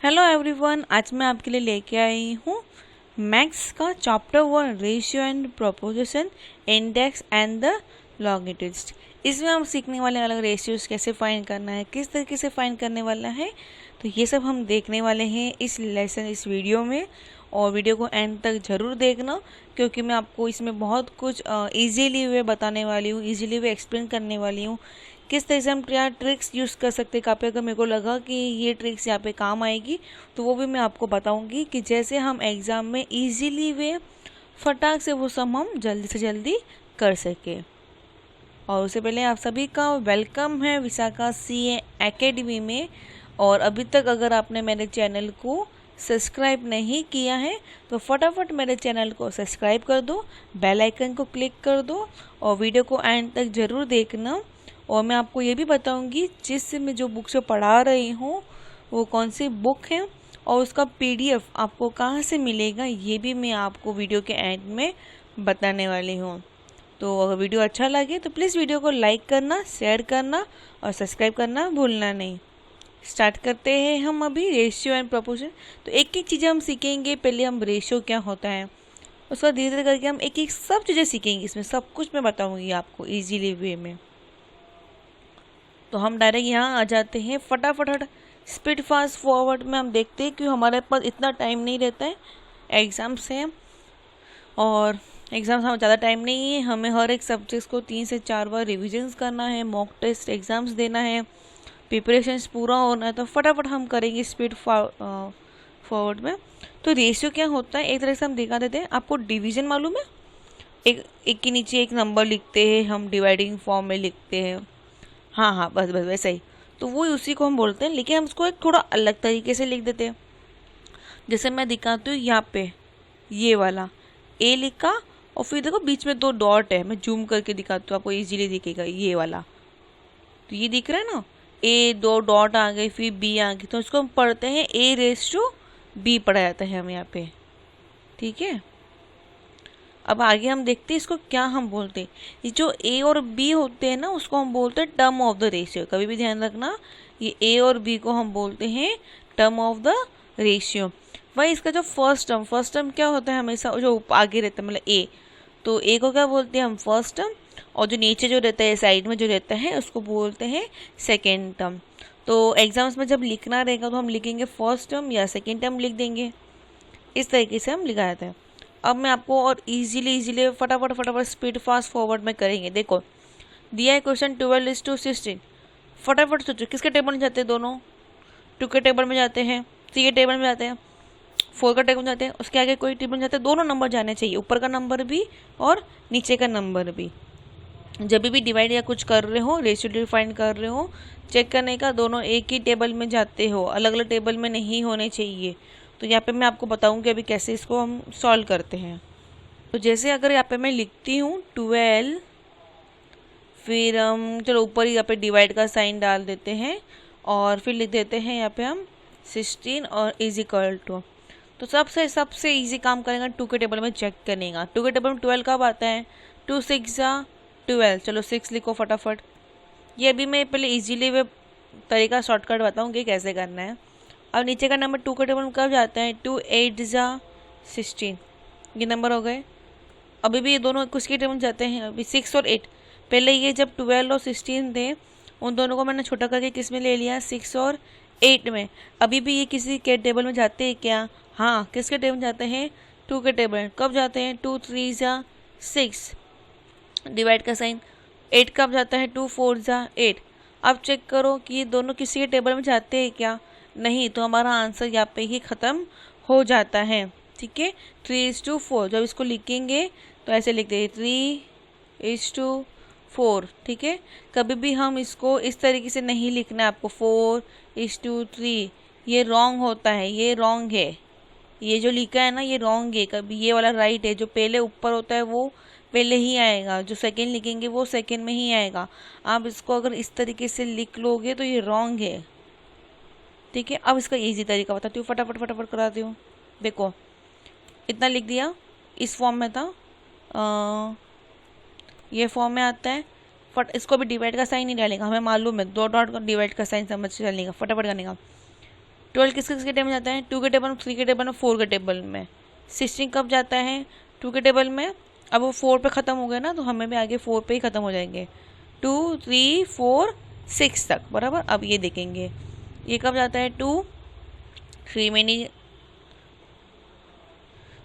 Hello everyone, आज मैं आपके लिए लेके आई हूँ मैथ्स का chapter 1 ratio and proportion, index and the logarithms. इसमें हम सीखने वाले अलग रेशियोज कैसे फाइंड करना है, किस तरीके से फाइंड करने वाला है, तो ये सब हम देखने वाले हैं इस वीडियो में। और वीडियो को एंड तक ज़रूर देखना, क्योंकि मैं आपको इसमें बहुत कुछ ईजीली वे बताने वाली हूँ, ईजीली वे एक्सप्लेन करने वाली हूँ किस तरह से हम यहाँ ट्रिक्स यूज़ कर सकते हैं। पे अगर मेरे को लगा कि ये ट्रिक्स यहाँ पे काम आएगी तो वो भी मैं आपको बताऊंगी कि जैसे हम एग्ज़ाम में इजीली वे फटाक से वो सब हम जल्दी से जल्दी कर सके। और उससे पहले आप सभी का वेलकम है विशाखा CA एकेडमी में। और अभी तक अगर आपने मेरे चैनल को सब्सक्राइब नहीं किया है तो फटाफट मेरे चैनल को सब्सक्राइब कर दो, बेल आइकन को क्लिक कर दो और वीडियो को एंड तक ज़रूर देखना। और मैं आपको ये भी बताऊंगी जिससे मैं जो बुक से पढ़ा रही हूँ वो कौन सी बुक है और उसका PDF आपको कहाँ से मिलेगा, ये भी मैं आपको वीडियो के एंड में बताने वाली हूँ। तो अगर वीडियो अच्छा लगे तो प्लीज़ वीडियो को लाइक करना, शेयर करना और सब्सक्राइब करना भूलना नहीं। स्टार्ट करते हैं हम अभी रेशियो एंड प्रोपोर्शन। तो एक एक चीज़ें हम सीखेंगे। पहले हम रेशियो क्या होता है, उसका धीरे धीरे करके हम एक एक सब चीज़ें सीखेंगे। इसमें सब कुछ मैं बताऊँगी आपको ईजीली वे में। तो हम डायरेक्ट यहाँ आ जाते हैं फटाफट स्पीड फास्ट फॉरवर्ड में। हम देखते हैं कि हमारे पास इतना टाइम नहीं रहता है, एग्ज़ाम्स हैं और एग्ज़ाम्स हमें ज़्यादा टाइम नहीं है। हमें हर एक सब्जेक्ट्स को 3 से 4 बार रिविजन्स करना है, मॉक टेस्ट एग्ज़ाम्स देना है, प्रिपरेशंस पूरा होना है। तो फटाफट हम करेंगे स्पीड फॉरवर्ड में। तो रेशियो क्या होता है एक तरह से हम दिखा देते हैं। आपको डिवीज़न मालूम है, एक के नीचे एक नंबर लिखते हैं, हम डिवाइडिंग फॉर्म में लिखते हैं। हाँ, बस वैसा ही। तो वो उसी को हम बोलते हैं, लेकिन हम उसको एक थोड़ा अलग तरीके से लिख देते हैं। जैसे मैं दिखाती हूँ यहाँ पे, ये वाला ए लिखा और फिर देखो बीच में 2 डॉट है। मैं जूम करके दिखाती हूँ, आपको इजीली दिखेगा ये वाला। तो ये दिख रहा है ना, A 2 डॉट आ गई, फिर B आ गई। तो इसको हम पढ़ते हैं A⁻B पढ़ा जाता है हम यहाँ पे, ठीक है। अब आगे हम देखते हैं इसको क्या हम बोलते हैं। ये जो A और B होते हैं ना, उसको हम बोलते हैं टर्म ऑफ द रेशियो। कभी भी ध्यान रखना, ये A और B को हम बोलते हैं टर्म ऑफ द रेशियो। वही इसका जो फर्स्ट टर्म क्या होता है, हमेशा जो आगे रहता है मतलब A, तो A को क्या बोलते हैं हम फर्स्ट टर्म, और जो नीचे जो रहता है साइड में जो रहता है उसको बोलते हैं सेकेंड टर्म। तो एग्जाम्स में जब लिखना रहेगा तो हम लिखेंगे फर्स्ट टर्म या सेकेंड टर्म लिख देंगे। इस तरीके से हम लिखा जाता है। अब मैं आपको और इजीली फटाफट स्पीड फास्ट फॉरवर्ड में करेंगे। देखो दिया है क्वेश्चन 12:16। फटाफट सोचो किसके टेबल में जाते हैं, दोनों 2 के टेबल में जाते हैं, 3 के टेबल में जाते हैं, 4 का टेबल में जाते हैं, उसके आगे कोई टेबल में जाते हैं। दोनों नंबर जाने चाहिए, ऊपर का नंबर भी और नीचे का नंबर भी। जब भी डिवाइड या कुछ कर रहे हो, रेशियो डिफाइन कर रहे हो, चेक करने का दोनों एक ही टेबल में जाते हो, अलग अलग टेबल में नहीं होने चाहिए। तो यहाँ पे मैं आपको बताऊंगी अभी कैसे इसको हम सॉल्व करते हैं। तो जैसे अगर यहाँ पे मैं लिखती हूँ 12, फिर हम चलो ऊपर ही यहाँ पे डिवाइड का साइन डाल देते हैं और फिर लिख देते हैं यहाँ पे हम 16 और इज इक्वल टू। तो सबसे इजी काम करेंगे 2 के टेबल में चेक करने का। 2 के टेबल में 12 कब आता है, 2 6 12। चलो 6 लिखो फटाफट। ये अभी मैं पहले इजीली वे तरीका शॉर्टकट बताऊँगी कैसे करना है। अब नीचे का नंबर 2 के टेबल में कब जाता है, 2 8 16। ये नंबर हो गए। अभी भी ये दोनों किसके टेबल में जाते हैं, अभी 6 और 8। पहले ये जब 12 और 16 थे उन दोनों को मैंने छोटा करके किस में ले लिया, 6 और 8 में। अभी भी ये किसी के टेबल में जाते हैं क्या, हाँ किसके टेबल में जाते हैं, 2 के टेबल। कब जाते हैं, 2 3 6, डिवाइड का साइन। 8 कब जाता है, 2 4 8। अब चेक करो कि ये दोनों किसी के टेबल में जाते हैं क्या, नहीं। तो हमारा आंसर यहाँ पे ही ख़त्म हो जाता है, ठीक है। 3:4। जब इसको लिखेंगे तो ऐसे लिख देंगे 3:4, ठीक है। कभी भी हम इसको इस तरीके से नहीं लिखना है आपको 4:3। ये रॉन्ग होता है, ये रॉन्ग है। ये जो लिखा है ना ये रॉन्ग है। कभी ये वाला राइट है, जो पहले ऊपर होता है वो पहले ही आएगा, जो सेकेंड लिखेंगे वो सेकेंड में ही आएगा। आप इसको अगर इस तरीके से लिख लोगे तो ये रॉन्ग है, ठीक है। अब इसका इजी तरीका बताती हूँ, फटाफट कराती हूँ। देखो इतना लिख दिया, इस फॉर्म में था, ये फॉर्म में आता है। इसको भी डिवाइड का साइन नहीं डालेगा, हमें मालूम है 2 डॉट का डिवाइड का साइन समझ चलने का, फटाफट करने का। 12 किस किस के टेबल में जाता है? 2 के टेबल में, 3 के टेबल में, 4 के टेबल में। 16 कब जाता है? 2 के टेबल में। अब वो 4 पे ख़त्म हो गया ना, तो हमें भी आगे 4 पे ही ख़त्म हो जाएंगे। 2 3 4 6 तक, बराबर। अब ये देखेंगे ये कब जाता है? 2 3 में नहीं,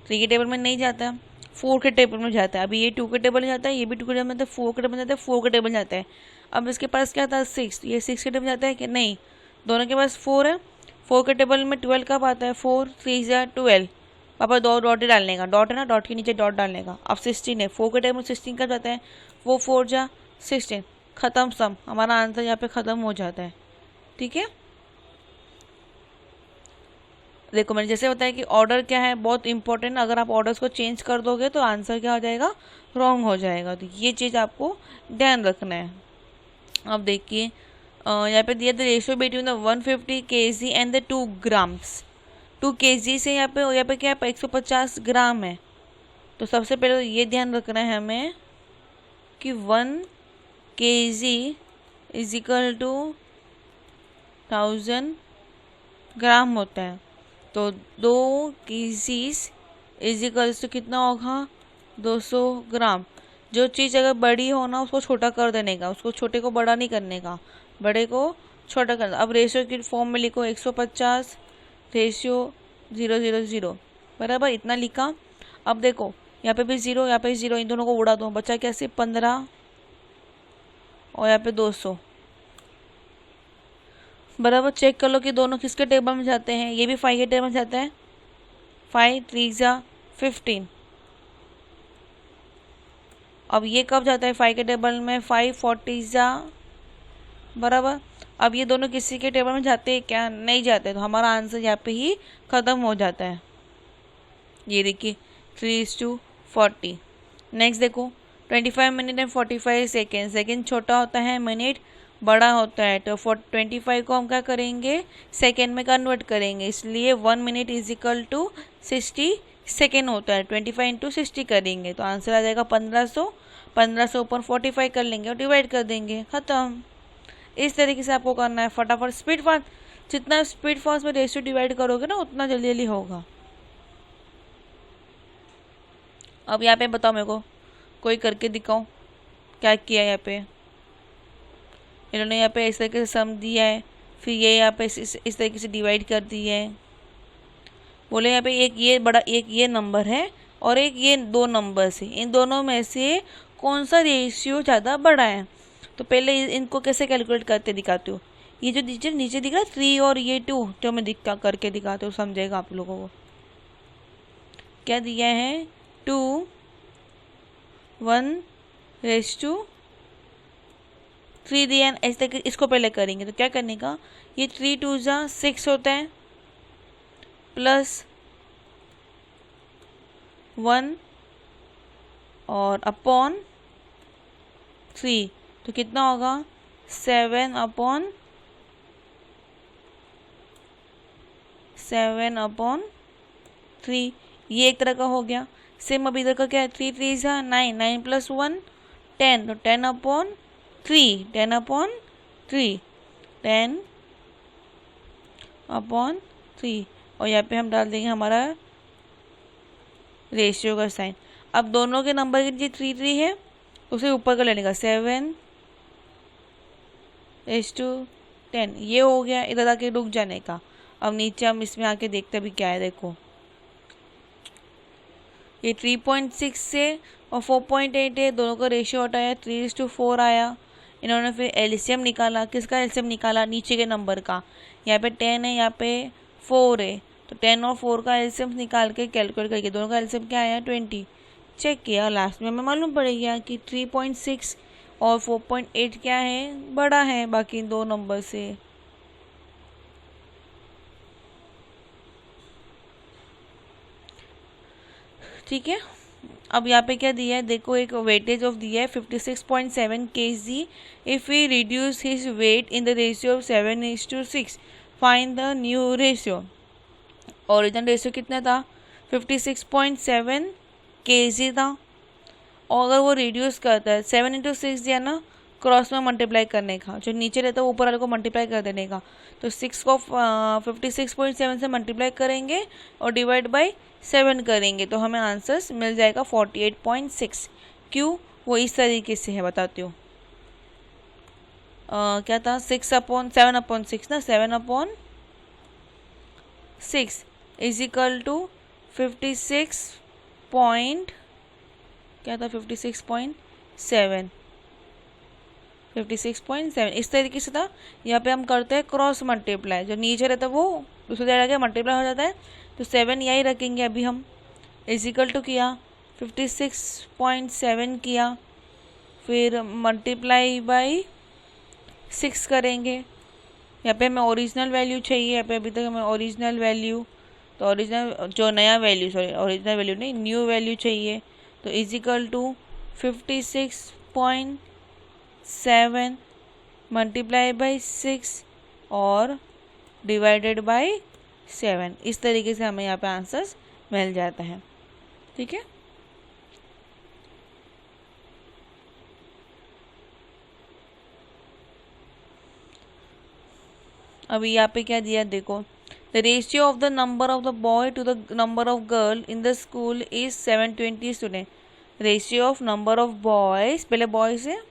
3 के टेबल में नहीं जाता, 4 के टेबल में जाता है। अभी ये 2 के टेबल में जाता है, ये भी 2 के टेबल में जाता है, 4 के टेबल में जाता है, 4 के टेबल में जाता है। अब इसके पास क्या था? 6, ये 6 के टेबल में जाता है कि नहीं? दोनों के पास 4 है। 4 के टेबल में 12 कब आता है? 4 3 जा 12, पापा 2 डॉट ही डालने का, डॉट है ना, डॉट के नीचे डॉट डालने का। अब 16 है, 4 के टेबल में 16 कब जाता है? वो 4 जा 16, ख़त्म सम। हमारा आंसर यहाँ पे ख़त्म हो जाता है। ठीक है, देखो मैंने जैसे बताया कि ऑर्डर क्या है, बहुत इंपॉर्टेंट। अगर आप ऑर्डर्स को चेंज कर दोगे तो आंसर क्या हो जाएगा? रॉन्ग हो जाएगा। तो ये चीज़ आपको ध्यान रखना है। अब देखिए यहाँ पे दिया the ratio between the 150 kg and the 2 grams. 2 kg से यहाँ पे क्या है? 150 ग्राम है। तो सबसे पहले तो ये ध्यान रखना है हमें कि 1 kg इज इक्वल टू 1000 ग्राम होता है। तो 2 kgs इज इक्वल्स टू कितना होगा? 200 ग्राम। जो चीज़ अगर बड़ी हो ना, उसको छोटा कर देने का, उसको छोटे को बड़ा नहीं करने का, बड़े को छोटा करना। अब रेशियो की फॉर्म में लिखो 150 रेशियो 000, बराबर, इतना लिखा। अब देखो यहाँ पे भी 0, यहाँ पे 0, इन दोनों को उड़ा दो, बचा कैसे? 15 और यहाँ पे 200, बराबर। चेक कर लो कि दोनों किसके टेबल में जाते हैं। ये भी 5 के टेबल में जाता है, 5 3 जा 15। अब ये कब जाता है 5 के टेबल में? 5 40 जा, बराबर। अब ये दोनों किसी के टेबल में जाते हैं क्या? नहीं जाते। तो हमारा आंसर यहाँ पे ही ख़त्म हो जाता है। ये देखिए 3:40। नेक्स्ट देखो 25 मिनट एंड 45 सेकेंड। सेकेंड छोटा होता है, मिनट बड़ा होता है। तो 25 को हम क्या करेंगे? सेकेंड में कन्वर्ट करेंगे, इसलिए 1 minute is equal to 60 second होता है। 25 इंटू 60 करेंगे तो आंसर आ जाएगा 1500। 1500 ऊपर 45 कर लेंगे और डिवाइड कर देंगे, ख़त्म। इस तरीके से आपको करना है फटाफट, स्पीड फास्ट। जितना स्पीड फास्ट में रेशियो डिवाइड करोगे ना, उतना जल्दी जल्दी होगा। अब यहाँ पे बताओ मेरे को, कोई करके दिखाओ क्या किया है यहाँ पे। इन्होंने यहाँ पे इस तरीके से सम दिया है, फिर ये यहाँ पे इस तरीके से डिवाइड कर दिया है। बोले यहाँ पे एक ये बड़ा, एक ये नंबर है और एक ये 2 नंबर है। इन दोनों में से कौन सा रेशियो ज़्यादा बड़ा है? तो पहले इनको कैसे कैलकुलेट करते दिखाती हूँ। ये जो नीचे दिख रहा है 3 और ये 2, जो मैं करके दिखाती हूँ, समझेगा आप लोगों को। क्या दिया है? 2 1:3 दिया है। ऐसे तक इसको पहले करेंगे तो क्या करने का? ये 3 2 जा 6 होता है, प्लस 1 और अपॉन 3, तो कितना होगा? 7/3। ये एक तरह का हो गया। सेम अब इधर का क्या है? 3 3 जा 9, 9 + 1 10, तो 10/3, 10/3, 10/3। और यहाँ पे हम डाल देंगे हमारा रेशियो का साइन। अब दोनों के नंबर की जो 3 3 है, उसे ऊपर का लेने का 7:10, ये हो गया। इधर आके रुक जाने का। अब नीचे हम इसमें आके देखते भी क्या है। देखो ये 3.6 से और 4.8 है, दोनों का रेशियो हटाया, 3:4 आया। इन्होंने फिर एलसीएम निकाला। किसका एलसीएम निकाला? नीचे के नंबर का। यहाँ पे 10 है, यहाँ पे 4 है, तो 10 और 4 का एलसीएम निकाल के कैलकुलेट करके दोनों का एलसीएम क्या आया? 20। चेक किया, लास्ट में हमें मालूम पड़ गया कि 3.6 और 4.8 क्या है? बड़ा है बाकी 2 नंबर से। ठीक है, अब यहाँ पे क्या दिया है? देखो एक वेटेज ऑफ दिया है 56.7 kg। If we reduce his weight in the ratio of 7:6, find the new ratio. Original ratio कितना था? 56.7 kg था। और अगर वो रिड्यूस करता है, 7 × 6 दिया ना, क्रॉस में मल्टीप्लाई करने का, जो नीचे रहता है ऊपर वाले को मल्टीप्लाई कर देने का। तो 6 को 56.7 से मल्टीप्लाई करेंगे और डिवाइड बाय 7 करेंगे तो हमें आंसर्स मिल जाएगा 48.6। क्यों, वो इस तरीके से है, बताती हूँ। क्या था, 7/6 ना, 7/6 इज इक्वल टू 56 पॉइंट, क्या था, 56.7 इस तरीके से था। यहाँ पे हम करते हैं क्रॉस मल्टीप्लाई, जो नीचे रहता है वो दूसरी जगह के मल्टीप्लाई हो जाता है, तो 7 यही रखेंगे अभी हम। इजिकल टू किया 56.7 किया, फिर मल्टीप्लाई बाई 6 करेंगे। यहाँ पे हमें ओरिजिनल वैल्यू चाहिए, यहाँ पे अभी तक हमें ओरिजिनल वैल्यू, तो ओरिजिनल जो नया वैल्यू, सॉरी ओरिजिनल वैल्यू नहीं, न्यू वैल्यू चाहिए। तो इजिकल टू 56.7 मल्टीप्लाई बाई 6 और डिवाइडेड बाई 7। इस तरीके से हमें यहाँ पे आंसर्स मिल जाता है। ठीक है, अभी यहाँ पे क्या दिया देखो, the ratio of the number of the boy to the number of girl in the school is 720 student. Ratio of number of boys, पहले बॉयज है,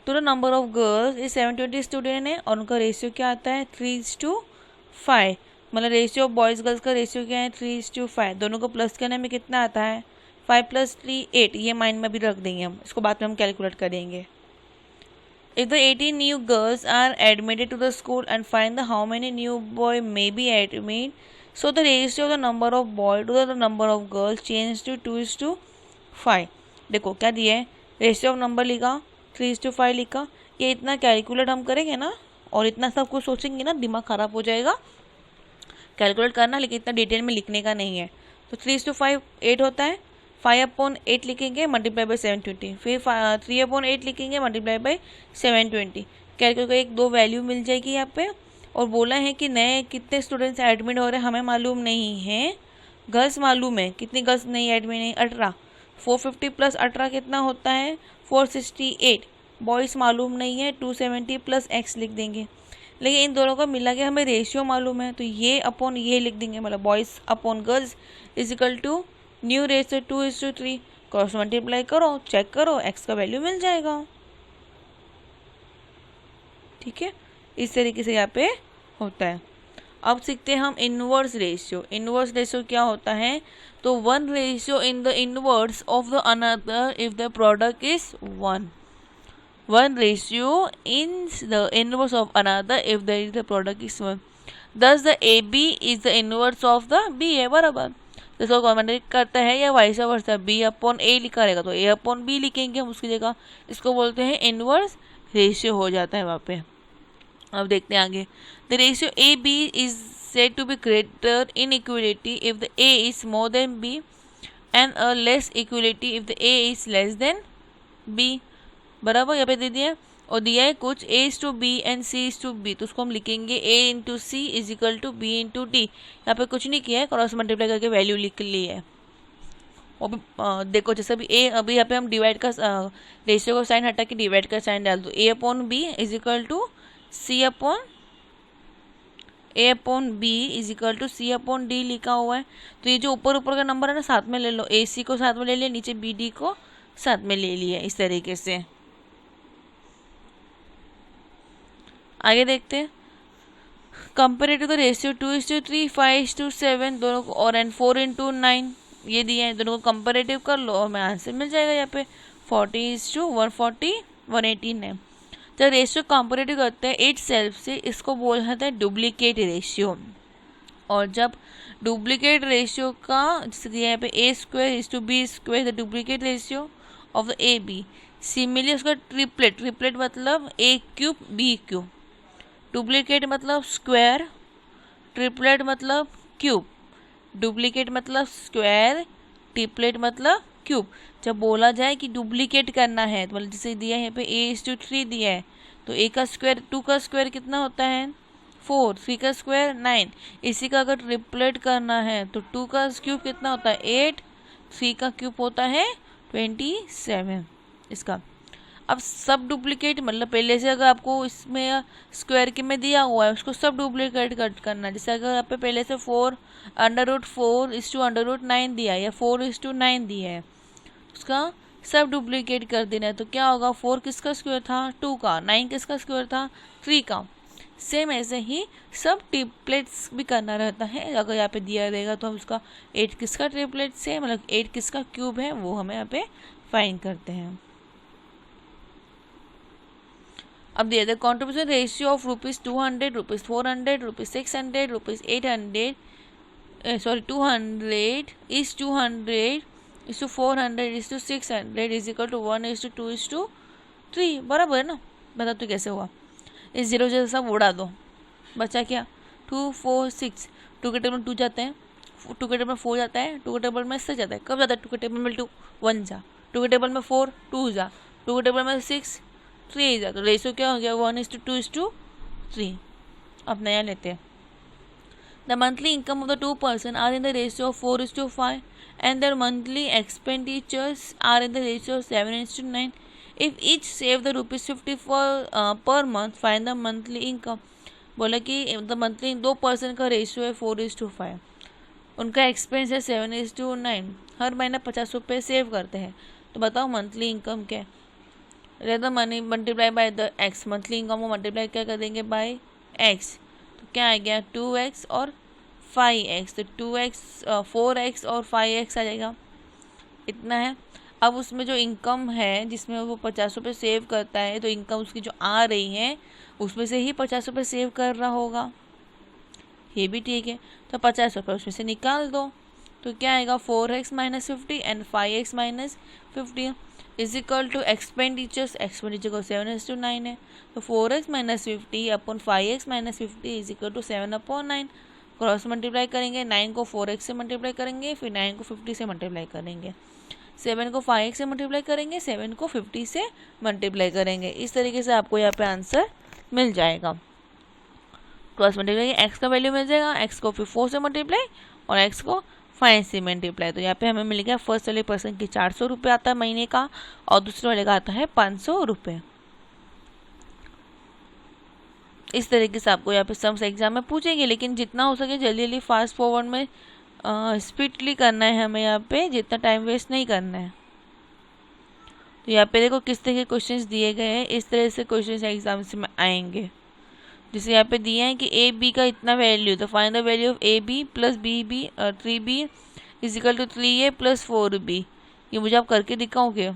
to the number of girls is 720 student है, और उनका ratio क्या आता है 3:5। मतलब ratio of boys girls का रेशियो क्या है 3:5। दोनों को प्लस करने में कितना आता है 5 + 3 8। ये माइंड में भी रख देंगे हम, इसको बाद में हम कैलकुलेट करेंगे। If the 18 new girls are admitted to the school and find the how many new boy may be admitted, so the ratio of the number of boy to the number of girls change to 2:5। देखो क्या दिया है, ratio of number लिखा, 3:5 लिखा। ये इतना calculate हम करेंगे ना, और इतना सब कुछ सोचेंगे ना, दिमाग खराब हो जाएगा। कैलकुलेट करना, लेकिन इतना डिटेल में लिखने का नहीं है। तो 3:5 8 होता है, 5/8 लिखेंगे मल्टीप्लाई बाई 720, फिर 3/8 लिखेंगे मल्टीप्लाई बाई 720। कैलकुलेट एक दो वैल्यू मिल जाएगी यहाँ पे। और बोला है कि नए कितने स्टूडेंट्स एडमिट हो रहे हैं हमें मालूम नहीं है, गर्ल्स मालूम है, कितनी गर्ल्स नहीं एडमिट नहीं, 18। 450 + 18 कितना होता है 468। बॉयज़ मालूम नहीं है, 270 + x लिख देंगे। लेकिन इन दोनों का मिला के हमें रेशियो मालूम है, तो ये अपॉन ये लिख देंगे, मतलब boys upon girls is equal to new ratio 2:3। Cross multiply करो, चेक करो, x का वैल्यू मिल जाएगा। ठीक है, इस तरीके से यहाँ पे होता है। अब सीखते हैं हम इनवर्स रेशियो। इनवर्स रेशियो क्या होता है, तो 1 ratio in the inverse of the another if the product is 1। 1 ratio in the inverse of another if the product is 1। Thus the AB is the inverse of the BA। बराबर, इसको कॉम्बिनेट करता है या vice versa, B/A लिखा रहेगा तो A/B लिखेंगे हम उसकी जगह। इसको बोलते हैं इनवर्स रेशियो हो जाता है वहाँ पे। अब देखते हैं आगे। The ratio AB is said to be greater inequality if the A is more than B and a less equality if the A is less than B। बराबर, यहाँ पे दे दिया और दिया है कुछ A/B एंड C/B, तो उसको हम लिखेंगे A/C is equal to B/D। यहाँ पे कुछ नहीं किया है, क्रॉस मल्टीप्लाई करके वैल्यू लिख ली है। और भी देखो, जैसे अभी A, अभी यहाँ पे हम डिवाइड का रेशियो का साइन हटा के डिवाइड का साइन डाल दो, A/B is equal to A/B is equal to C/D लिखा हुआ है। तो ये जो ऊपर ऊपर का नंबर है ना, साथ में ले लो, AC को साथ में ले लिया, नीचे BD को साथ में ले लिया, इस तरीके से। आगे देखते हैं, कंपेयर टू द रेशियो 2:3 5:7 दोनों को, और एंड 4:9 ये दिए हैं, दोनों को कंपेरेटिव कर लो और हमें आंसर मिल जाएगा यहाँ पे 40:140 118 है। जब रेशियो कंपेरेटिव करते हैं इट सेल्फ से, इसको बोला जाता है डुप्लीकेट रेशियो। और जब डुप्लीकेट रेशियो का, जैसे दिया यहाँ पे A² B², the duplicate ratio of the AB। Similarly उसका ट्रिपलेट मतलब A³ B³। डुप्लीकेट मतलब स्क्वायर, ट्रिपलेट मतलब क्यूब। डुप्लीकेट मतलब स्क्वायर, ट्रिपलेट मतलब क्यूब। जब बोला जाए कि डुप्लीकेट करना है, तो मतलब जैसे दिया है यहाँ पे A/3 दिया है, तो A का स्क्वायर 2 का स्क्वायर कितना होता है 4, 3 का स्क्वायर 9। इसी का अगर ट्रिपलेट करना है तो 2 का क्यूब कितना होता है 8, 3 का क्यूब होता है 27 इसका। अब सब डुप्लीकेट मतलब पहले से अगर आपको इसमें स्क्वायर के में दिया हुआ है उसको सब डुप्लीकेट कट करना। जैसे अगर आप पे पहले से 4√4:9 दिया है या 4:9 दिया है, उसका सब डुप्लीकेट कर देना है। तो क्या होगा, 4 किसका स्क्वायर था, 2 का, 9 किसका स्क्वायर था, 3 का। सेम ऐसे ही सब ट्रिपलेट्स भी करना रहता है। अगर यहाँ पे दिया रहेगा तो हम उसका 8 किसका ट्रिपलेट्स है, मतलब 8 किसका क्यूब है, वो हमें यहाँ पे फाइंड करते हैं। अब दिया था contribution ratio of ₹200, ₹400, ₹600, ₹800, 200 is 200 is to 400 is to 600 is equal to 1 is to 2 is to 3। बराबर है ना। बता तो कैसे हुआ, इस जीरो जैसा सब उड़ा दो, बचा क्या 2 4 6। 2 के टेबल में 2 जाते हैं, 2 के टेबल में 4 जाता है, 2 के टेबल में 6 जाता है। कब जाता है, 2 के टेबल में 2 1 जा, 2 के टेबल में 4 2 जा, 2 के टेबल में 6 3 जा। तो रेशियो क्या हो गया, 1 is to 2 is to 3। अब नया लेते हैं। The monthly income of the two persons are in the ratio of 4:5 and their monthly expenditures are in the ratio of 7:9. If each save the ₹50 per month, find the monthly income। बोला कि the monthly दो person का ratio है 4:5, उनका expense है 7:9, हर महीना ₹50 save करते हैं। तो बताओ मंथली इनकम क्या है। Rate the money multiply by the x, monthly income को मल्टीप्लाई क्या कर देंगे बाय एक्स। तो क्या आ गया 2x और 5x। तो 2x 4x और 5x आ जाएगा, इतना है। अब उसमें जो इनकम है जिसमें वो ₹50 सेव करता है, तो इनकम उसकी जो आ रही है उसमें से ही ₹50 सेव कर रहा होगा, ये भी ठीक है। तो ₹50 उसमें से निकाल दो, तो क्या आएगा 4x - 50 and 5x - 50 is equal to expenditures. Expenditure को 7:9 है, तो 4x - 50 upon 5x - 50 is equal to 7/9। Cross multiply करेंगे, 9 को 4x से मल्टीप्लाई करेंगे, फिर 9 को 50 से मल्टीप्लाई करेंगे, 7 को 5x से मल्टीप्लाई करेंगे, 7 को 50 से मल्टीप्लाई करेंगे। इस तरीके से आपको यहाँ पे आंसर मिल जाएगा। क्रॉस मल्टीप्लाई एक्स का वैल्यू मिल जाएगा, एक्स को फिर 4 से मल्टीप्लाई और एक्स को 5 से मल्टीप्लाई। तो यहाँ पे हमें मिल गया फर्स्ट वाले पर्सन की ₹400 आता है महीने का और दूसरे वाले का आता है ₹500। इस तरीके से आपको यहाँ पे सम्स एग्जाम में पूछेंगे, लेकिन जितना हो सके जल्दी जल्दी फास्ट फॉरवर्ड में स्पीडली करना है हमें, यहाँ पे जितना टाइम वेस्ट नहीं करना है। तो यहाँ पे देखो किस तरह के क्वेश्चंस दिए गए हैं, इस तरह से क्वेश्चंस एग्जाम्स में आएंगे। जैसे यहाँ पे दिया है कि ए बी का इतना वैल्यू, तो find the value of A B plus B B 3b is equal to 3a plus 4b। ये मुझे आप करके दिखाओगे।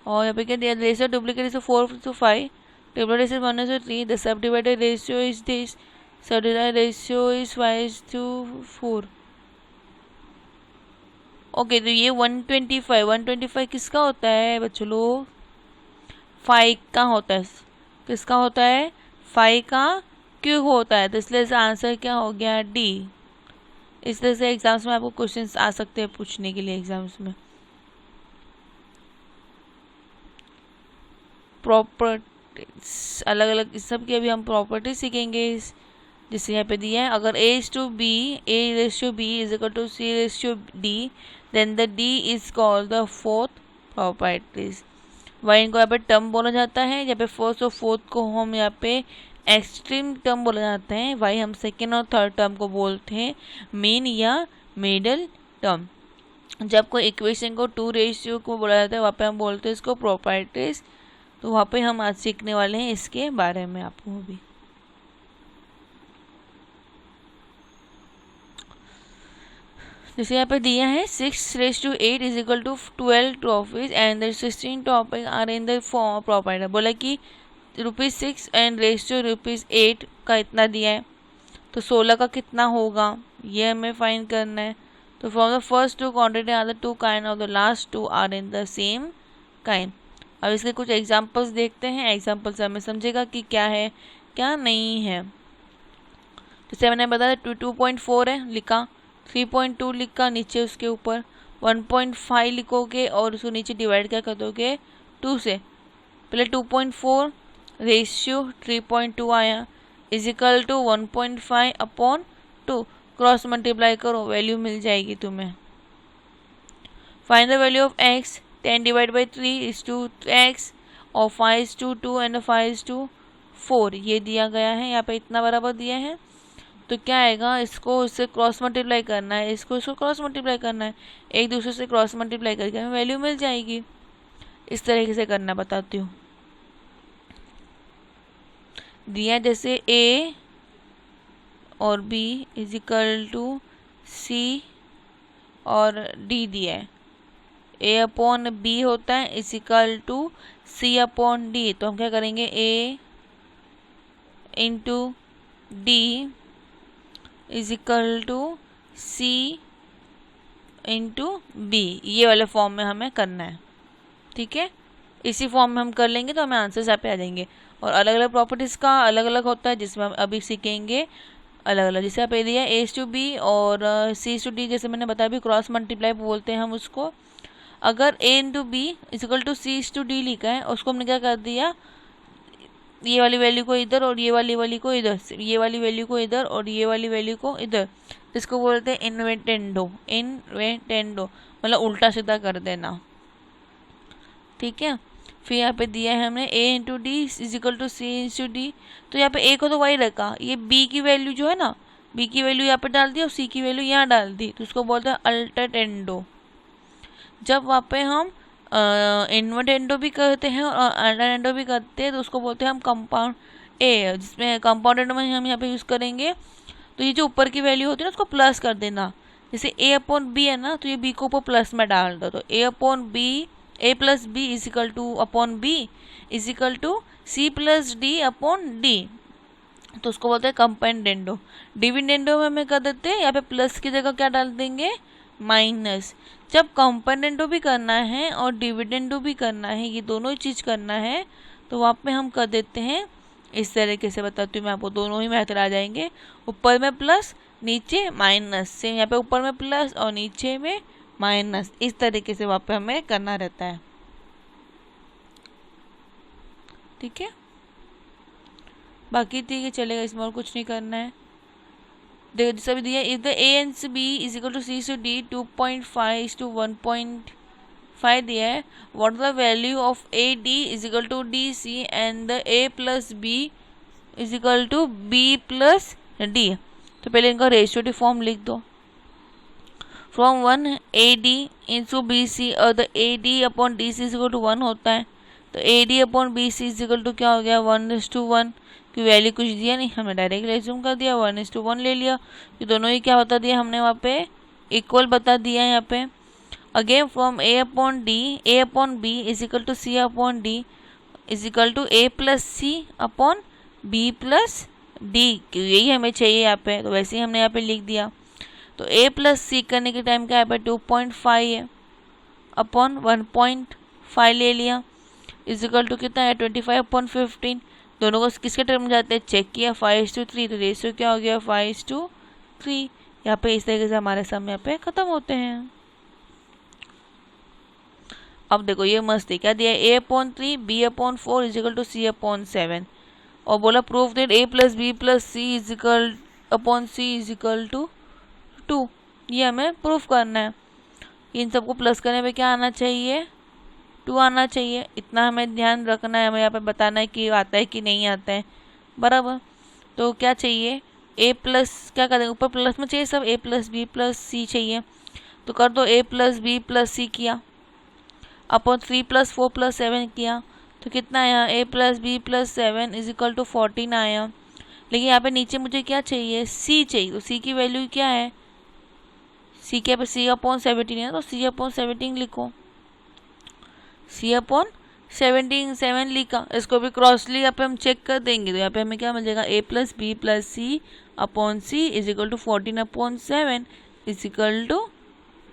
और यहाँ पे क्या दिया, ratio duplicate ratio 4:5, triple ratio 1:3, the sub divided ratio is this, सब डिवाइडेड रेशियो इज 5:4। ओके, तो ये 125 किसका होता है बच्चों लोग, 5 का होता है। किसका होता है, 5 का क्यूब होता है। तो इसलिए आंसर क्या हो गया डी। इस तरह से एग्जाम्स में आपको क्वेश्चंस आ सकते हैं पूछने के लिए एग्जाम्स में। प्रॉपर्टीज अलग अलग सब की अभी हम प्रॉपर्टी सीखेंगे। जैसे यहाँ पे दिया है, अगर a/b is equal to c/d then the d is called the fourth properties. वाई इनको यहाँ पे टर्म बोला जाता है, यहाँ पे फर्स्ट और फोर्थ को हम यहाँ पे एक्सट्रीम टर्म बोला जाता है। वाई हम सेकेंड और थर्ड टर्म को बोलते हैं मेन या मिडल टर्म। जब कोई इक्वेशन को 2 रेशियो को बोला जाता है वहाँ पे हम बोलते हैं इसको प्रॉपर्टीज। तो वहाँ पे हम आज सीखने वाले हैं इसके बारे में आपको भी। जैसे यहाँ पे दिया है 6:8 is equal to 12 trophies and the 16 topic are in the form property. बोला कि ₹6 एंड रेशियो ₹8 का इतना दिया है, तो 16 का कितना होगा ये हमें फाइंड करना है। तो from the first 2 quantity are the 2 kind of the last 2 are in the same kind. अब इसके कुछ एग्जाम्पल्स देखते हैं, एग्जाम्पल से हमें समझेगा कि क्या है क्या नहीं है। जैसे मैंने बताया 2.4 है लिखा, 3.2 लिखा, नीचे उसके ऊपर 1.5 लिखोगे और उसको नीचे डिवाइड क्या कर दोगे 2 से। पहले 2.4 रेशियो 3.2 आया is equal to 1.5 upon 2, cross multiply करो वैल्यू मिल जाएगी तुम्हें। Find the value of x 10/3 और 5:2 एंड 5:4 ये दिया गया है, यहाँ पे इतना बराबर दिया है। तो क्या आएगा, इसको इससे क्रॉस मल्टीप्लाई करना है, इसको क्रॉस मल्टीप्लाई करना है, एक दूसरे से क्रॉस मल्टीप्लाई करके हमें वैल्यू मिल जाएगी। इस तरीके से करना बताती हूँ। दिया जैसे a और b is equal to c और d दिया है, a/b होता है इज इक्वल टू c/d। तो हम क्या करेंगे, a into D is equal to c into B, ये वाले फॉर्म में हमें करना है। ठीक है, इसी फॉर्म में हम कर लेंगे तो हमें आंसर्स यहाँ पे आ जाएंगे। और अलग अलग प्रॉपर्टीज़ का अलग अलग होता है, जिसमें हम अभी सीखेंगे अलग अलग। जैसे आप ये दिया a/b और c/d, जैसे मैंने बताया भी क्रॉस मल्टीप्लाई बोलते हैं हम उसको। अगर a into B is equal to c/d लिखा है, उसको हमने क्या कर दिया, ये वाली वैल्यू को इधर और ये वाली वैल्यू को इधर, ये वाली वैल्यू को इधर और ये वाली वैल्यू को इधर, इसको बोलते हैं इन्वेंटेंडो। इन्वेंटेंडो मतलब उल्टा सीधा कर देना। ठीक है, फिर यहाँ पे दिया है हमने a into D is equal to c into D. तो यहाँ पे a को तो वही रखा, ये b की वैल्यू जो है ना, b की वैल्यू यहाँ पे डाल दी और c की वैल्यू यहाँ डाल दी, तो उसको बोलते हैं अल्टरटेंडो। जब वहाँ पे हम इन्वर्टेंडो भी करते हैं और अल्टरटेंडो भी करते हैं, तो उसको बोलते हैं हम कंपाउंड a, जिसमें कंपाउंडेंडो में हम यहाँ पे यूज़ करेंगे। तो ये जो ऊपर की वैल्यू होती है ना, उसको प्लस कर देना। जैसे a/b है ना, तो ये b को ऊपर प्लस में डाल दो, तो a plus B is equal to upon B is equal to C plus D upon D. तो उसको बोलते हैं कंपाउंडेंडो। डिविडेंडो में हमें कर देते हैं, यहाँ पे प्लस की जगह क्या डाल देंगे, माइनस। जब कंपाउंडेंडो भी करना है और डिविडेंडो भी करना है, ये दोनों ही चीज़ करना है, तो वहाँ पे हम कर देते हैं इस तरीके से। बताती हूँ मैं आपको, दोनों ही मेथड आ जाएंगे, ऊपर में प्लस नीचे माइनस। से यहाँ पे ऊपर में प्लस और नीचे में माइनस, इस तरीके से वहाँ पे हमें करना रहता है। ठीक है, बाकी ठीक है चलेगा, इसमें और कुछ नहीं करना है। देखो जैसा भी दिया, if the a and b is equal to c to d 2.5 to 1.5 दिया है, what the value of a d is equal to d c and the a plus b is equal to b plus d। तो पहले इनका ratio D form लिख दो। From 1 AD into BC और and AD upon DC is equal to 1 होता है, तो AD upon BC is equal to क्या हो गया, 1:1 की वैल्यू कुछ दिया नहीं, हमने डायरेक्टली एज्यूम कर दिया, 1:1 ले लिया। ये दोनों ही क्या बता दिया हमने वहाँ पे, इक्वल बता दिया है यहाँ पे। Again from A upon B is equal to C upon D is equal to A plus C upon B plus D, यही हमें चाहिए यहाँ पे, तो वैसे ही हमने यहाँ पे लिख दिया। तो a प्लस सी करने के टाइम क्या है, 2.5 है अपॉन 1.5 ले लिया इज इक्वल टू कितना है, 25/15। दोनों को किसके टर्म में जाते हैं, चेक किया, 5:3, तो रेशियो क्या हो गया, 5:3। यहाँ पे इस तरीके से हमारे सम यहाँ पे खत्म होते हैं। अब देखो ये मस्ती क्या दिया है, a/3 b/4 is equal to c/7 और बोला proof that a plus B plus C is equal upon C is equal to 2। ये हमें प्रूफ करना है। इन सबको प्लस करने पे क्या आना चाहिए, 2 आना चाहिए। इतना हमें ध्यान रखना है, हमें यहाँ पे बताना है कि आता है कि नहीं आता है, बराबर। तो क्या चाहिए, a प्लस क्या करेंगे, ऊपर प्लस में चाहिए सब, a प्लस बी प्लस सी चाहिए, तो कर दो a प्लस बी प्लस सी किया अपॉन 3 प्लस 4 प्लस 7 किया, तो कितना आया, a plus B plus 7 is equal to 14 आया। लेकिन यहाँ पे नीचे मुझे क्या चाहिए, c चाहिए, तो c की वैल्यू क्या है, c के पे c/17 है, तो c/17 लिखो, c/17 7 लिखा। इसको भी क्रॉसली यहाँ पे हम चेक कर देंगे, तो यहाँ पे हमें क्या मिल जाएगा, a plus B plus C upon C is equal to 14/7 is equal to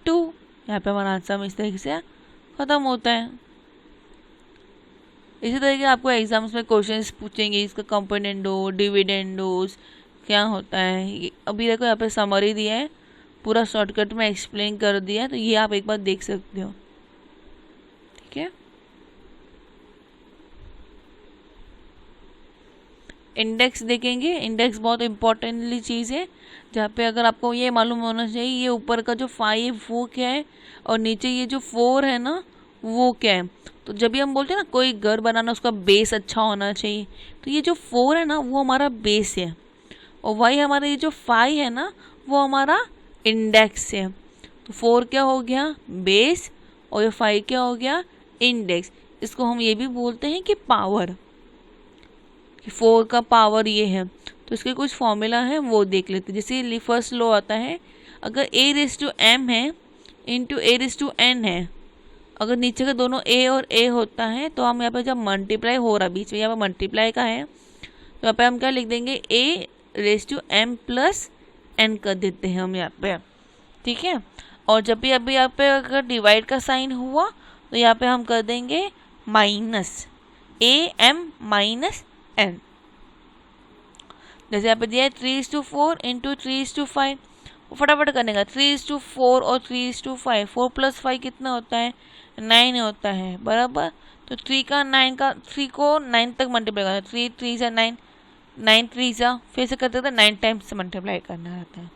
2। यहाँ पे हमारा आंसर इस तरीके से खत्म होता है। इसी तरीके आपको एग्जाम्स में क्वेश्चंस पूछेंगे, इसका कंपोनेंडो डिविडेंडोस क्या होता है। अभी देखो यहाँ पे समरी दिया है, पूरा शॉर्टकट में एक्सप्लेन कर दिया है, तो ये आप एक बार देख सकते हो। ठीक है, इंडेक्स देखेंगे। इंडेक्स बहुत इंपॉर्टेंटली चीज़ है, जहाँ पे अगर आपको ये मालूम होना चाहिए ये ऊपर का जो 5 वो क्या है और नीचे ये जो 4 है ना वो क्या है। तो जब भी हम बोलते हैं ना कोई घर बनाना उसका बेस अच्छा होना चाहिए, तो ये जो 4 है ना वो हमारा बेस है, और y हमारा ये जो 5 है ना वो हमारा इंडेक्स है। तो 4 क्या हो गया बेस, और ये 5 क्या हो गया इंडेक्स। इसको हम ये भी बोलते हैं कि पावर, कि 4 का पावर ये है। तो इसके कुछ फॉर्मूला है वो देख लेते हैं। जैसे फर्स्ट लॉ आता है, अगर a⁻m है इंटू a⁻n है, अगर नीचे का दोनों a और a होता है तो हम यहाँ पे जब मल्टीप्लाई हो रहा बीच में यहाँ पे मल्टीप्लाई का है, तो यहाँ पे हम क्या लिख देंगे a⁻m + n कर देते हैं हम यहाँ पे, ठीक है। और जब भी अभी यहाँ पे अगर डिवाइड का साइन हुआ तो यहाँ पे हम कर देंगे माइनस am - n। जैसे यहाँ पे दिया है 3:4 इंटू 3:5, फटाफट करने का 3:4 और 3:5, 4 + 5 कितना होता है 9 होता है बराबर। तो 3 को 9 तक मल्टीप्लाई करना, 3 3 से 9, 9 3 से फिर से करते थे 9 टाइम्स से मल्टीप्लाई करना रहता है।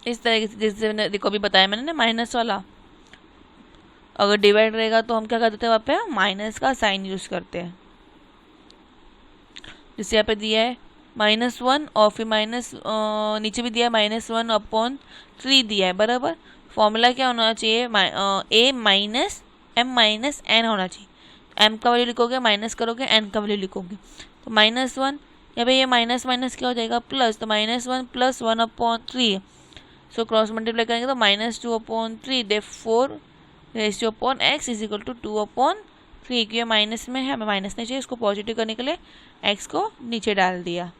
इस तरीके से जैसे देखो अभी बताया मैंने ना माइनस वाला, अगर डिवाइड रहेगा तो हम क्या कर देते हैं वहाँ पे माइनस का साइन यूज करते हैं। जैसे यहाँ पे दिया है -1 और फिर नीचे भी दिया है -1/3 दिया है बराबर। फॉर्मूला क्या होना चाहिए a-m - n होना चाहिए। m का वैल्यू लिखोगे माइनस करोगे n का वैल्यू लिखोगे, तो -1 यहाँ पे ये माइनस माइनस क्या हो जाएगा प्लस, तो -1 + 1/3, सो क्रॉस मल्टीप्लाई करेंगे तो -2/3, देयरफॉर रेशियो अपॉन x = 2/3। क्योंकि माइनस में है हमें माइनस नहीं चाहिए, इसको पॉजिटिव करने के लिए x को नीचे डाल दिया।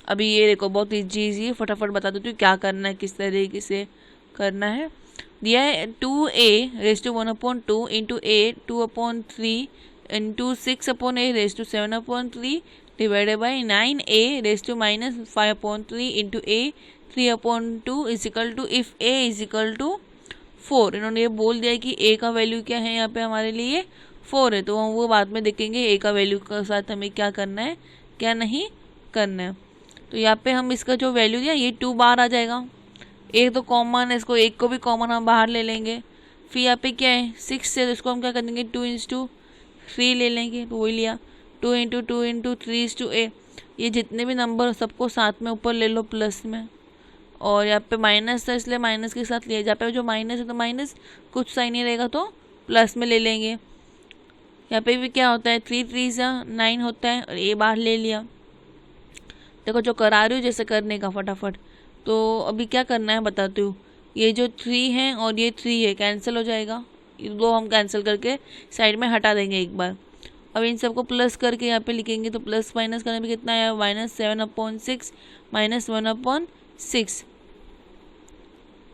अभी ये देखो बहुत इजी फटाफट बता देती हूँ क्या करना है, किस तरीके से करना है। दिया है 2a⁻1/2 into a 2/3 into 6/a⁻7/3 divided by 9a⁻5/3 into a 3/2 is equal to if a is equal to 4। इन्होंने ये बोल दिया कि a का वैल्यू क्या है यहाँ पे हमारे लिए 4 है, तो हम वो बाद में देखेंगे a का वैल्यू के साथ हमें क्या करना है क्या नहीं करना है। तो यहाँ पे हम इसका जो वैल्यू दिया ये 2 बाहर आ जाएगा, एक तो कॉमन है, इसको एक को भी कॉमन हम बाहर ले लेंगे। फिर यहाँ पे क्या है 6 से, तो इसको हम क्या कर देंगे 2/3 ले लेंगे, तो वही लिया 2 × 2 × 3:a। ये जितने भी नंबर सबको साथ में ऊपर ले लो प्लस में, और यहाँ पे माइनस था इसलिए माइनस के साथ लिया, जहाँ पे जो माइनस है तो माइनस कुछ साइन नहीं रहेगा तो प्लस में ले लेंगे। यहाँ पे भी क्या होता है 3 3 से 9 होता है, और ये बाहर ले लिया। देखो जो करा रही हूँ जैसे करने का फटाफट। तो अभी क्या करना है बताती हूँ, ये जो 3 है और ये 3 है कैंसिल हो जाएगा, ये दो हम कैंसिल करके साइड में हटा देंगे एक बार। अब इन सबको प्लस करके यहाँ पे लिखेंगे, तो प्लस माइनस करने में कितना है -7/6 -1/6।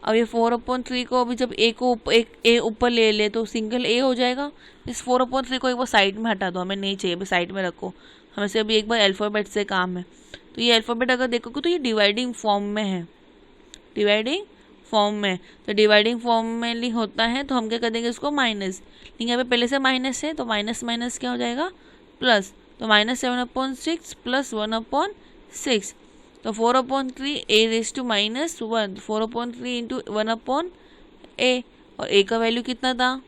अब ये 4/3 को अभी जब a को एक a ऊपर ले ले तो सिंगल a हो जाएगा। इस 4/3 को एक बार साइड में हटा दो, हमें नहीं चाहिए, अभी साइड में रखो, हमें से अभी एक बार अल्फ़ाबेट से काम है। तो ये अल्फ़ाबेट अगर देखोगे तो ये डिवाइडिंग फॉर्म में है, डिवाइडिंग फॉर्म में, तो डिवाइडिंग फॉर्म में होता है तो हम क्या कर देंगे इसको माइनस, लेकिन यहाँ पे पहले से माइनस है तो माइनस माइनस क्या हो जाएगा प्लस, तो -7/6 + 1/6, तो 4/3 a⁻−1, 4/3 इंटू 1/a, और a का वैल्यू कितना था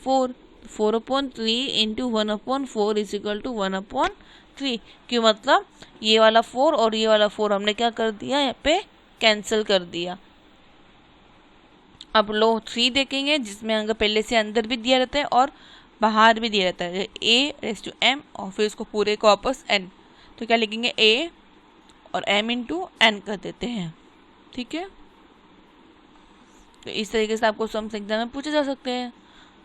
4, 4/3 इंटू 1/4 इजिकल टू 1/3। क्यों, मतलब ये वाला 4 और ये वाला 4 हमने क्या कर दिया यहाँ पे कैंसिल कर दिया। अब लो 3 देखेंगे जिसमें अगर पहले से अंदर भी दिया रहता है और बाहर भी दिया रहता है a⁻m और फिर उसको पूरे को वापस n, तो क्या लिखेंगे a और m इंटू n कर देते हैं, ठीक है। तो इस तरीके से आपको सम एग्जाम में पूछे जा सकते हैं।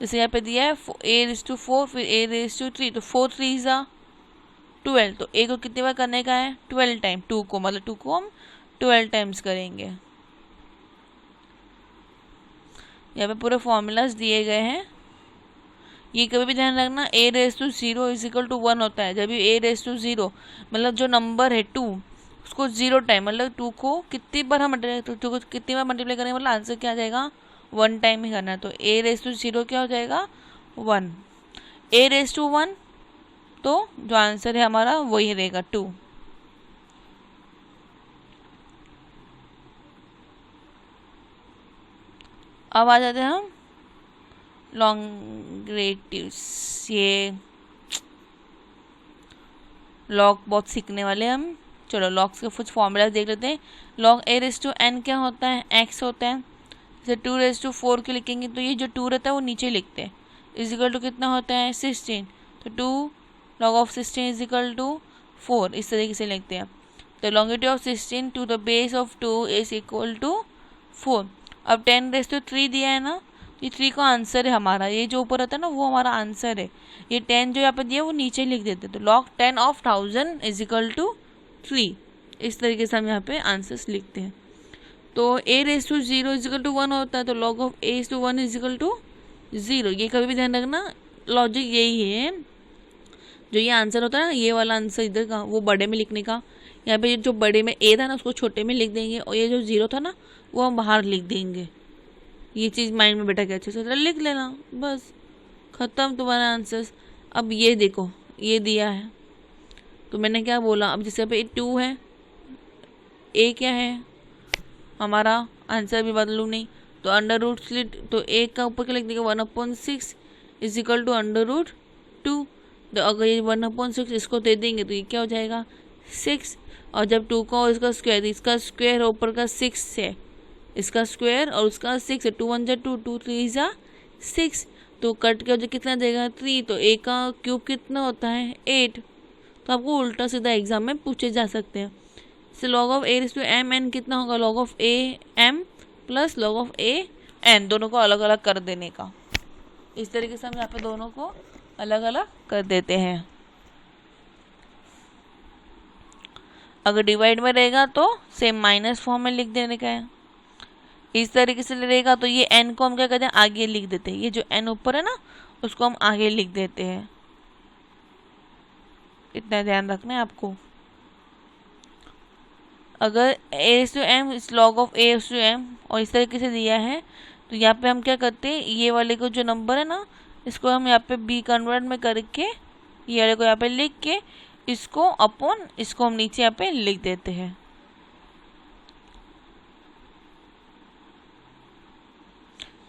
जैसे यहाँ पे दिया है a⁻4 फिर a⁻3, तो 4 3 = 12, तो a को कितनी बार करने का है 12 टाइम, 2 को मतलब 2 को हम 12 टाइम्स करेंगे। यहाँ पे पूरे फॉर्मूलाज दिए गए हैं। ये कभी भी ध्यान रखना a⁻0 इजिकल टू 1 होता है, जब भी a⁻0 मतलब जो नंबर है 2 उसको 0 टाइम मतलब 2 को कितनी बार हम कितनी बार मल्टीप्लाई करेंगे मतलब आंसर क्या आ जाएगा 1 टाइम ही करना है। तो a⁻0 क्या हो जाएगा 1, a⁻1 तो जो आंसर है हमारा वही रहेगा 2। अब आ जाते हैं हम लॉन्ग्रेटिव्स। ये लॉग बहुत सीखने वाले हम। चलो लॉग्स के कुछ फॉर्मूला देख लेते हैं। Log A raise to N क्या होता है, एक्स होता है। जैसे 2 रेस टू 4 के लिखेंगे तो ये जो 2 रहता है वो नीचे लिखते हैं। इजिकल टू कितना होता है 16, तो 2 लॉग ऑफ 16 इजिकल टू 4, इस तरीके से लिखते हैं। तो longitude of 16 to the base of 2 is equal to 4। अब 10 रेस टू 3 दिया है ना, ये 3 का आंसर है हमारा। ये जो ऊपर रहता है ना वो हमारा आंसर है। ये 10 जो यहाँ पे दिया वो नीचे लिख देते हैं। तो log 10 of 1000 is equal to 3। इस तरीके से हम यहाँ पे आंसर्स लिखते हैं। तो a raise to 0 is equal to 1 होता है, तो log of a is to 1 is equal to 0। ये कभी भी ध्यान रखना, लॉजिक यही है। जो ये आंसर होता है ना, ये वाला आंसर इधर का वो बड़े में लिखने का। यहाँ पे जो बड़े में a था ना उसको छोटे में लिख देंगे, और ये जो 0 था ना वो हम बाहर लिख देंगे। ये चीज़ माइंड में बैठा के अच्छे से लिख लेना, बस ख़त्म तुम्हारा आंसर्स। अब ये देखो, ये दिया है तो मैंने क्या बोला, अब जैसे पे 2 है, ए क्या है हमारा आंसर भी बदलूँ नहीं, तो अंडर रूट स्लिट, तो ए का ऊपर क्या लिख देंगे 1/6 is equal to under root 2। तो अगर ये 1/6 इसको दे देंगे तो ये क्या हो जाएगा 6, और जब 2 का और इसका स्क्वायर, इसका स्क्वायर ऊपर का 6 है, इसका स्क्वायर और उसका 6 है, 2 1 जा 2, 2 3 जा 6, तो कट के जो कितना देगा 3, तो ए का क्यूब कितना होता है 8। तो आपको उल्टा सीधा एग्जाम में पूछे जा सकते हैं। इससे log of A raise to M N कितना होगा, log of A M plus log of A N, दोनों को अलग अलग कर देने का। इस तरीके से हम यहाँ पे दोनों को अलग अलग कर देते हैं। अगर डिवाइड में रहेगा तो सेम माइनस फॉर्म में लिख देने का है। इस तरीके से रहेगा तो ये n को हम क्या करते हैं आगे लिख देते हैं। ये जो n ऊपर है ना उसको हम आगे लिख देते हैं। इतना ध्यान रखना है आपको। अगर a/m इस log ऑफ a/m और इस तरीके से दिया है तो यहाँ पे हम क्या करते हैं, ये वाले को जो नंबर है ना इसको हम यहाँ पे b कन्वर्ट में करके ये वाले को यहाँ पे लिख के इसको अपॉन इसको हम नीचे यहाँ पे लिख देते हैं।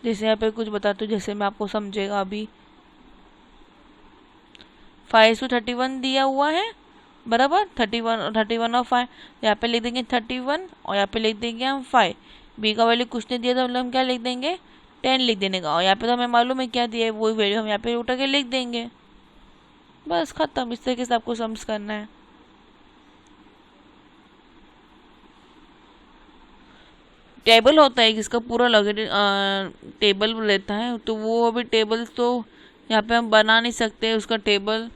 जैसे यहाँ पे कुछ बताते हूँ, जैसे मैं आपको समझेगा। अभी 5 to 31 दिया हुआ है बराबर, 31 और 5 यहाँ पे लिख देंगे 31 और यहाँ पे लिख देंगे हम 5। बी का वैल्यू कुछ नहीं दिया था, मतलब हम क्या लिख देंगे 10 लिख देने का, और यहाँ पे तो हमें मालूम है क्या दिया है, वही वैल्यू हम यहाँ पे उठा के लिख देंगे, बस खत्म। इस तरीके से आपको समझ करना है। टेबल होता है जिसका पूरा टेबल रहता है, तो वो अभी टेबल तो यहाँ पे हम बना नहीं सकते उसका टेबल,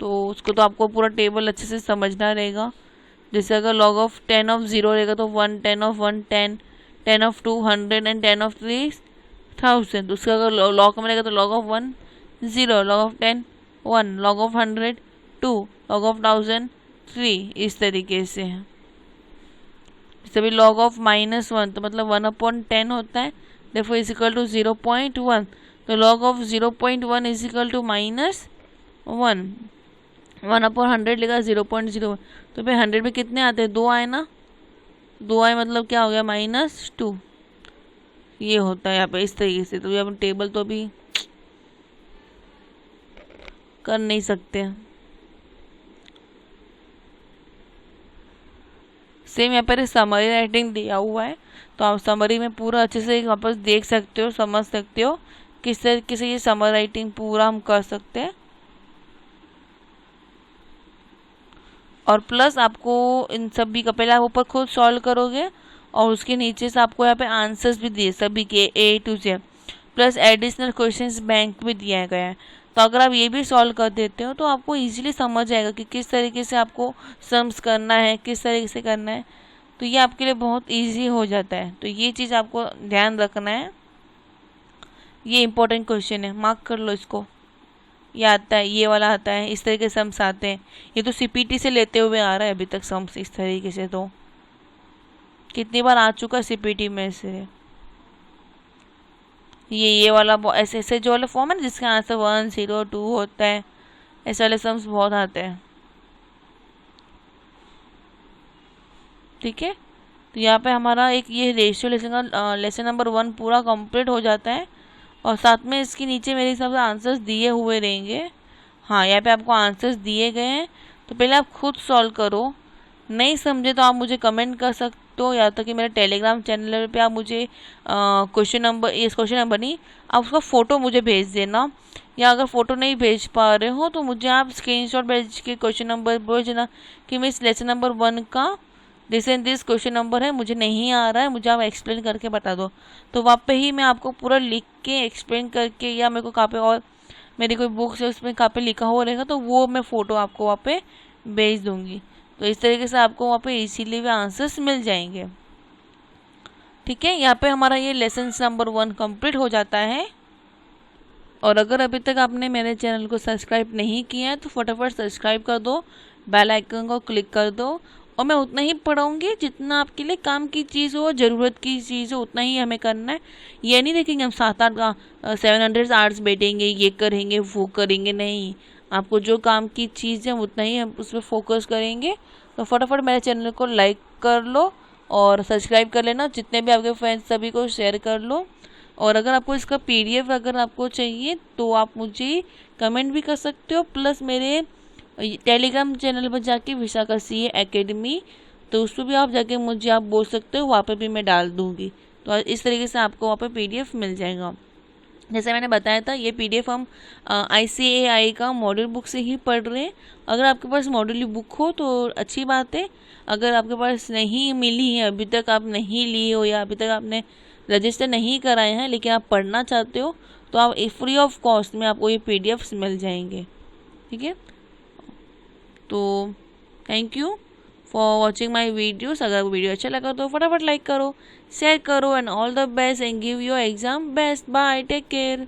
तो उसको तो आपको पूरा टेबल अच्छे से समझना रहेगा। जैसे अगर log ऑफ 10 ऑफ 0 रहेगा तो 1, 10 ऑफ 1 10, 10 ऑफ 2 100 एंड 10 ऑफ 3 1000। तो उसका अगर log में रहेगा तो log of 1 0, log of 10 1, log of 100 2, log of 1000 3, इस तरीके से है। जैसे भी log ऑफ -1 तो मतलब 1/10 होता है, therefore इज इक्वल टू 0.1, तो log of 0.1 is equal to -1, 1/100 लेगा 0.01, तो फिर 100 में कितने आते हैं 2 आए ना, 2 आए मतलब क्या हो गया -2। ये होता है यहाँ पे इस तरीके से। तो ये टेबल तो अभी कर नहीं सकते। सेम यहाँ पर समरी राइटिंग दिया हुआ है, तो आप समरी में पूरा अच्छे से वापस देख सकते हो, समझ सकते हो किस तरीके से ये समरी राइटिंग पूरा हम कर सकते हैं। और प्लस आपको इन सभी का पहले आप ऊपर खुद सॉल्व करोगे और उसके नीचे से आपको यहाँ पे आंसर्स भी दिए सभी के A to Z, plus additional questions bank भी दिया गया है। तो अगर आप ये भी सॉल्व कर देते हो तो आपको इजीली समझ आएगा कि किस तरीके से आपको सम्स करना है, किस तरीके से करना है, तो ये आपके लिए बहुत इजी हो जाता है। तो ये चीज़ आपको ध्यान रखना है। ये इंपॉर्टेंट क्वेश्चन है, मार्क कर लो इसको। ये आता है, ये वाला आता है, इस तरीके से सम्स आते हैं। ये तो CPT से लेते हुए आ रहा है अभी तक सम्स इस तरीके से, तो कितनी बार आ चुका है CPT में से। ये वाला ऐसे ऐसे जो वाला फॉर्म है ना जिसका आंसर 1 0 2 होता है, ऐसे वाले सम्स बहुत आते हैं। ठीक है, तो यहाँ पे हमारा एक ये रेशियो लेसन का लेसन नंबर 1 पूरा कंप्लीट हो जाता है। और साथ में इसके नीचे मेरे हिसाब से आंसर्स दिए हुए रहेंगे। हाँ, यहाँ पे आपको आंसर्स दिए गए हैं, तो पहले आप खुद सॉल्व करो। नहीं समझे तो आप मुझे कमेंट कर सकते हो, या तो कि मेरे टेलीग्राम चैनल पे आप मुझे क्वेश्चन नंबर, इस क्वेश्चन नंबर नहीं, आप उसका फ़ोटो मुझे भेज देना। या अगर फ़ोटो नहीं भेज पा रहे हो तो मुझे आप स्क्रीनशॉट भेज के क्वेश्चन नंबर भेज देना कि मैं इस लेसन नंबर 1 का this and this question number है, मुझे नहीं आ रहा है, मुझे आप एक्सप्लेन करके बता दो। तो वहाँ पे ही मैं आपको पूरा लिख के एक्सप्लेन करके, या मेरे को कहाँ पे और मेरी कोई बुक्स है उसमें कहाँ पे लिखा हुआ रहेगा तो वो मैं फ़ोटो आपको वहाँ पे भेज दूँगी। तो इस तरीके से आपको वहाँ पे इजीली भी आंसर्स मिल जाएंगे। ठीक है, यहाँ पे हमारा ये लेसन नंबर 1 कंप्लीट हो जाता है। और अगर अभी तक आपने मेरे चैनल को सब्सक्राइब नहीं किया है तो फटाफट सब्सक्राइब कर दो, बेल आइकन को क्लिक कर दो। और मैं उतना ही पढ़ाऊँगी जितना आपके लिए काम की चीज़ हो, ज़रूरत की चीज़ हो, उतना ही हमें करना है। ये नहीं देखेंगे हम 7-8 700 आवर्स बैठेंगे, ये करेंगे वो करेंगे, नहीं। आपको जो काम की चीज़ है उतना ही हम उस पर फोकस करेंगे। तो फटाफट मेरे चैनल को लाइक कर लो और सब्सक्राइब कर लेना, जितने भी आपके फ्रेंड्स सभी को शेयर कर लो। और अगर आपको इसका पीडीएफ अगर आपको चाहिए तो आप मुझे कमेंट भी कर सकते हो, प्लस मेरे टेलीग्राम चैनल पर जाके विशाखा सीए एकेडमी, तो उस पर भी आप जाके मुझे आप बोल सकते हो, वहाँ पे भी मैं डाल दूँगी। तो इस तरीके से आपको वहाँ पे पीडीएफ मिल जाएगा। जैसे मैंने बताया था, ये पीडीएफ हम ICAI का मॉड्यूल बुक से ही पढ़ रहे हैं। अगर आपके पास मॉड्यूल बुक हो तो अच्छी बात है। अगर आपके पास नहीं मिली है, अभी तक आप नहीं लिए हो, या अभी तक आपने रजिस्टर नहीं कराए हैं लेकिन आप पढ़ना चाहते हो, तो आप फ्री ऑफ कॉस्ट में आपको ये पीडीएफ्स मिल जाएंगे। ठीक है, तो thank you for watching my videos. अगर वीडियो अच्छा लगा तो फटाफट लाइक करो, शेयर करो, and all the best and give your exam best. Bye, take care.